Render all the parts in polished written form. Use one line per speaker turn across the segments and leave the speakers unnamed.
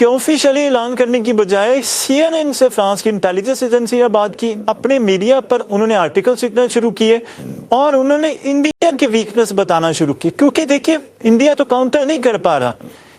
کہ آفیشلی اعلان کرنے کی بجائے CNN سے فرانس کی انٹیلیجنس ایجنسی نے بات کی، اپنے میڈیا پر انہوں نے آرٹیکل لکھنا شروع کیے اور انہوں نے انڈیا کی ویکنس بتانا شروع کی، کیونکہ دیکھیے انڈیا تو کاؤنٹر نہیں کر پا رہا۔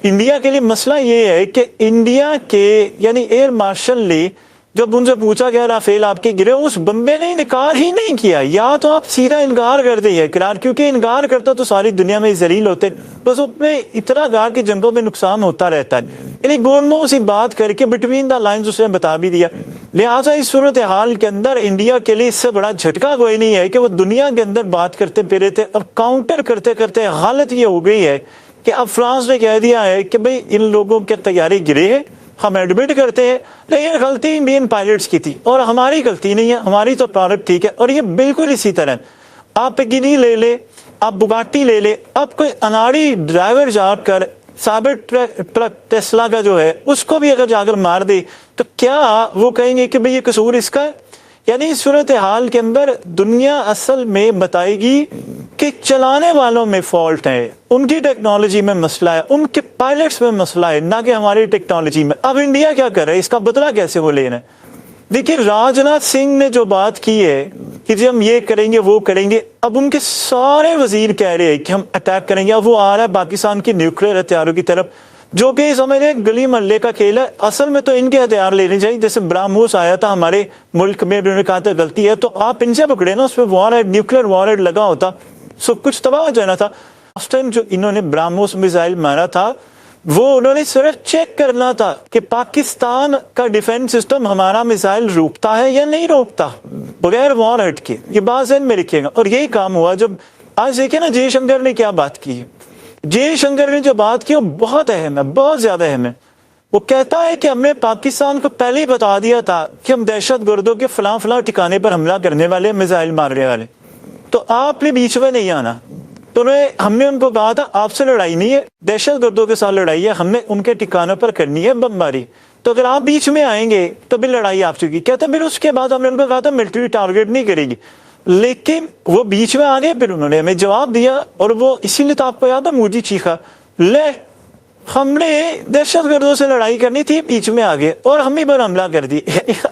انڈیا کے لیے مسئلہ یہ ہے کہ انڈیا کے یعنی ایئر مارشل نے جب ان سے پوچھا گیا رافیل آپ کے گرے، اس بندے نے انکار ہی نہیں کیا، یا تو آپ سیدھا انکار کر دیں اقرار، کیونکہ انکار کرتا تو ساری دنیا میں ذلیل ہوتے، بس اپنے اتنا گار کی جنگوں میں نقصان ہوتا رہتا ہے، یعنی گولمو سی بات کر کے بٹوین دا لائنز اسے بتا بھی دیا۔ لہٰذا اس صورتحال کے اندر انڈیا کے لیے اس سے بڑا جھٹکا کوئی نہیں ہے کہ وہ دنیا کے اندر بات کرتے پھرے تھے، اب کاؤنٹر کرتے کرتے حالت یہ ہو گئی ہے کہ اب فرانس نے کہہ دیا ہے کہ بھئی ان لوگوں کے طیارے گرے ہیں، ہم ایڈمٹ کرتے ہیں، لیکن غلطی انڈین پائلٹس کی تھی اور ہماری غلطی نہیں ہے، ہماری تو پروڈکٹ ٹھیک ہے۔ اور یہ بالکل اسی طرح آپ گنی لے لے، آپ بگاٹی لے لے، آپ کوئی اناڑی ڈرائیور جا کر سابر ٹرک ٹیسلا کا جو ہے اس کو بھی اگر جا کر مار دے تو کیا وہ کہیں گے کہ بھئی یہ قصور اس کا ہے؟ یعنی اس صورتحال کے اندر دنیا اصل میں بتائے گی کہ چلانے والوں میں فالٹ ہے، ان کی ٹیکنالوجی میں مسئلہ ہے، ان کے پائلٹس میں مسئلہ ہے، نہ کہ ہماری ٹیکنالوجی میں۔ اب انڈیا کیا کر رہا ہے، اس کا بدلہ کیسے وہ لے رہے ہیں؟ دیکھیے راج ناتھ سنگھ نے جو بات کی ہے کہ جی ہم یہ کریں گے وہ کریں گے، اب ان کے سارے وزیر کہہ رہے ہیں کہ ہم اٹیک کریں گے، اب وہ آ رہا ہے پاکستان کی نیوکلیر ہتھیاروں کی طرف، جو کہ سمجھ رہے گلی محلے کا کھیل ہے۔ اصل میں تو ان کے ہتھیار لینے چاہیے، جیسے براموس آیا تھا ہمارے ملک میں، انہوں نے کہا تھا غلطی ہے تو آپ ان سے پکڑے نا، اس پہ war had nuclear war had لگا ہوتا سب کچھ تباہ ہو جانا تھا۔ اس ٹائم جو انہوں نے براموس میزائل مارا تھا وہ انہوں نے صرف چیک کرنا تھا کہ پاکستان کا ڈیفینس سسٹم ہمارا میزائل روکتا ہے یا نہیں روکتا بغیر وار ہیڈ کے، یہ بات ذہن میں رکھیے گا۔ اور یہی کام ہوا جب آج دیکھیں نا جے شنکر نے کیا بات کی ہے، جے شنکر نے جو بات کی وہ بہت اہم ہے، بہت زیادہ اہم ہے۔ وہ کہتا ہے کہ ہم نے پاکستان کو پہلے ہی بتا دیا تھا کہ ہم دہشت گردوں کے فلاں فلاں ٹھکانے پر حملہ کرنے والے، میزائل مارنے والے، تو آپ نے بیچ میں نہیں آنا۔ تو ہم نے ان کو کہا تھا آپ سے لڑائی نہیں ہے، دہشت گردوں کے ساتھ لڑائی ہے، ہم نے ان کے ٹھکانوں پر کرنی ہے بمباری، تو اگر آپ بیچ میں آئیں گے تو پھر لڑائی آپ چکی۔ کہتے ہیں پھر اس کے بعد ہم نے ان کو کہا تھا ملٹری ٹارگیٹ نہیں کرے گی، لیکن وہ بیچ میں آ گئے، پھر انہوں نے ہمیں جواب دیا، اور وہ اسی لیے تو آپ کو یاد ہے مودی چیخا لے ہم نے دہشت گردوں سے لڑائی کرنی تھی، بیچ میں آ گئے اور ہم ہی پر حملہ کر دی۔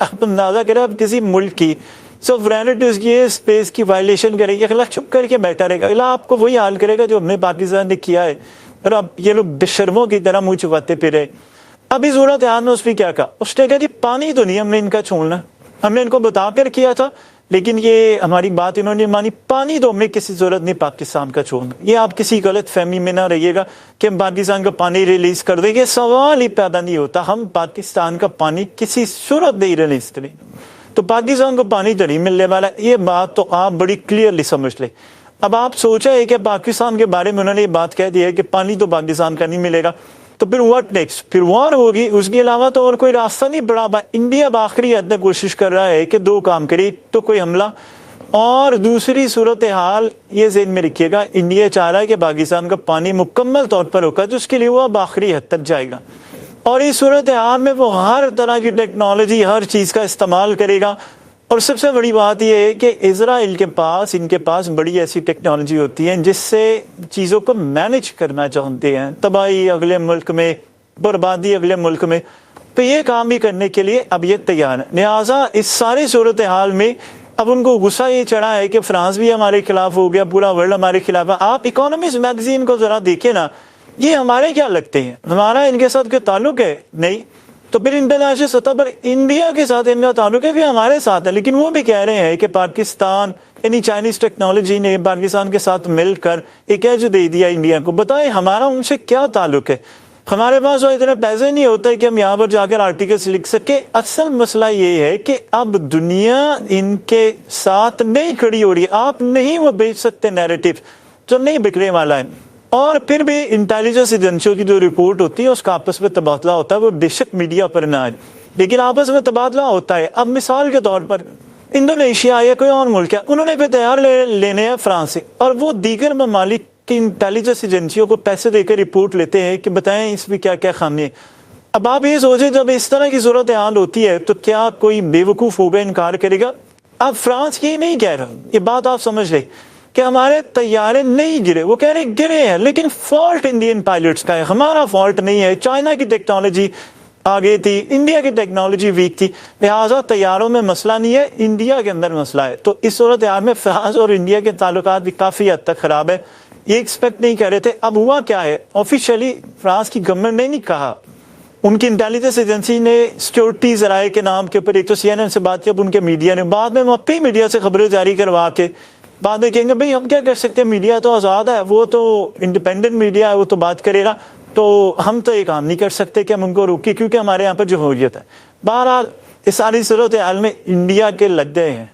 آپ اندازہ کریں اب کسی ملک کی سوورینٹی کی اسپیس کی وائلیشن کرے گی، اگلا چپ کر کے بیٹھا رہے گا، اگلا آپ کو وہی حال کرے گا جو ہم نے پاکستان نے کیا ہے، اور اب یہ لوگ بے شرموں کی طرح منہ چھپاتے پھرے۔ ابھی صورتحال میں اس نے کیا کہا، اس نے کہا جی پانی تو نہیں ہم نے ان کا چھوڑنا، ہم نے ان کو بتا کر کیا تھا لیکن یہ ہماری بات انہوں نے مانی، پانی تو ہمیں کسی ضرورت نہیں پاکستان کا چھوڑنا۔ یہ آپ کسی غلط فہمی میں نہ رہیے گا کہ ہم پاکستان کا پانی ریلیز کر دیں گے، سوال ہی پیدا نہیں ہوتا، ہم پاکستان کا پانی کسی صورت نہیں ریلیز کریں، تو پاکستان کو پانی تو نہیں ملنے والا، یہ بات تو آپ بڑی کلیئرلی سمجھ لیں۔ اب آپ سوچا ہے کہ پاکستان کے بارے میں انہوں نے یہ بات کہہ دی ہے کہ پانی تو پاکستان کا نہیں ملے گا، تو پھر واٹ نیکسٹ، پھر وار ہوگی، اس کے علاوہ تو اور کوئی راستہ نہیں پڑا۔ انڈیا بآخری حد تک کوشش کر رہا ہے کہ دو کام کرے، تو کوئی حملہ، اور دوسری صورتحال یہ ذہن میں رکھیے گا، انڈیا چاہ رہا ہے کہ پاکستان کا پانی مکمل طور پر ہوگا، جس کے لیے وہ اب آخری حد تک جائے گا، اور اس صورتحال میں وہ ہر طرح کی ٹیکنالوجی ہر چیز کا استعمال کرے گا۔ اور سب سے بڑی بات یہ ہے کہ اسرائیل کے پاس ان کے پاس بڑی ایسی ٹیکنالوجی ہوتی ہے جس سے چیزوں کو مینج کرنا چاہتے ہیں، تباہی اگلے ملک میں، بربادی اگلے ملک میں، تو یہ کام بھی کرنے کے لیے اب یہ تیار ہے۔ لہٰذا اس سارے صورتحال میں اب ان کو غصہ یہ چڑھا ہے کہ فرانس بھی ہمارے خلاف ہو گیا، پورا ورلڈ ہمارے خلاف ہے۔ آپ اکانومسٹ میگزین کو ذرا دیکھیں نا، یہ ہمارے کیا لگتے ہیں، ہمارا ان کے ساتھ کوئی تعلق ہے؟ نہیں۔ تو پھر انٹرنیشنل سطح پر انڈیا کے ساتھ ان کا تعلق ہے کہ ہمارے ساتھ ہے، لیکن وہ بھی کہہ رہے ہیں کہ پاکستان یعنی چائنیز ٹیکنالوجی نے پاکستان کے ساتھ مل کر ایک ایج دے دیا انڈیا کو۔ بتائیں ہمارا ان سے کیا تعلق ہے؟ ہمارے پاس وہ اتنے پیسے نہیں ہوتے کہ ہم یہاں پر جا کر آرٹیکلس لکھ سکے۔ اصل مسئلہ یہ ہے کہ اب دنیا ان کے ساتھ نہیں کھڑی ہو رہی ہے، آپ نہیں وہ بیچ سکتے نیریٹو جو نہیں بکنے والا ہے۔ اور پھر بھی انٹیلیجنس ایجنسیوں کی جو رپورٹ ہوتی ہے اس کا آپس میں تبادلہ ہوتا ہے، وہ بے شک میڈیا پر نہ آئے لیکن آپس میں تبادلہ ہوتا ہے۔ اب مثال کے طور پر انڈونیشیا یا کوئی اور ملک ہے، انہوں نے پھر تیار لینے ہیں فرانس سے، اور وہ دیگر ممالک کی انٹیلیجنس ایجنسیوں کو پیسے دے کر رپورٹ لیتے ہیں کہ بتائیں اس میں کیا کیا خامی ہے۔ اب آپ یہ سوچیں جب اس طرح کی صورتحال ہوتی ہے تو کیا کوئی بے وقوف ہوگا انکار کرے گا؟ اب فرانس یہ نہیں کہہ رہا، یہ بات آپ سمجھ لیں کہ ہمارے طیارے نہیں گرے، وہ کہہ رہے گرے ہیں لیکن فالٹ انڈین پائلٹس کا ہے، ہمارا فالٹ نہیں ہے۔ چائنا کی ٹیکنالوجی آگے تھی, انڈیا کی ٹیکنالوجی ویک تھی, لہٰذا طیاروں میں مسئلہ نہیں ہے, انڈیا کے اندر مسئلہ ہے. تو اس صورتحال میں فرانس اور انڈیا کے تعلقات بھی کافی حد تک خراب ہے. یہ ایکسپیکٹ نہیں کر رہے تھے. اب ہوا کیا ہے, آفیشیلی فرانس کی گورنمنٹ نے نہیں کہا, ان کی انٹیلیجنس ایجنسی نے سیکورٹی ذرائع کے نام کے اوپر ایک تو CNN سے بات کی, اب ان کے میڈیا نے, بعد میں واقعی میڈیا سے خبریں جاری کروا کے بعد میں کہیں گے بھئی ہم کیا کر سکتے ہیں, میڈیا تو آزاد ہے, وہ تو انڈیپینڈنٹ میڈیا ہے, وہ تو بات کرے گا, تو ہم تو یہ کام نہیں کر سکتے کہ ہم ان کو روکیں کیونکہ ہمارے یہاں پر جمہوریت ہے. بہرحال اس ساری صورتحال میں انڈیا کے لگتے ہیں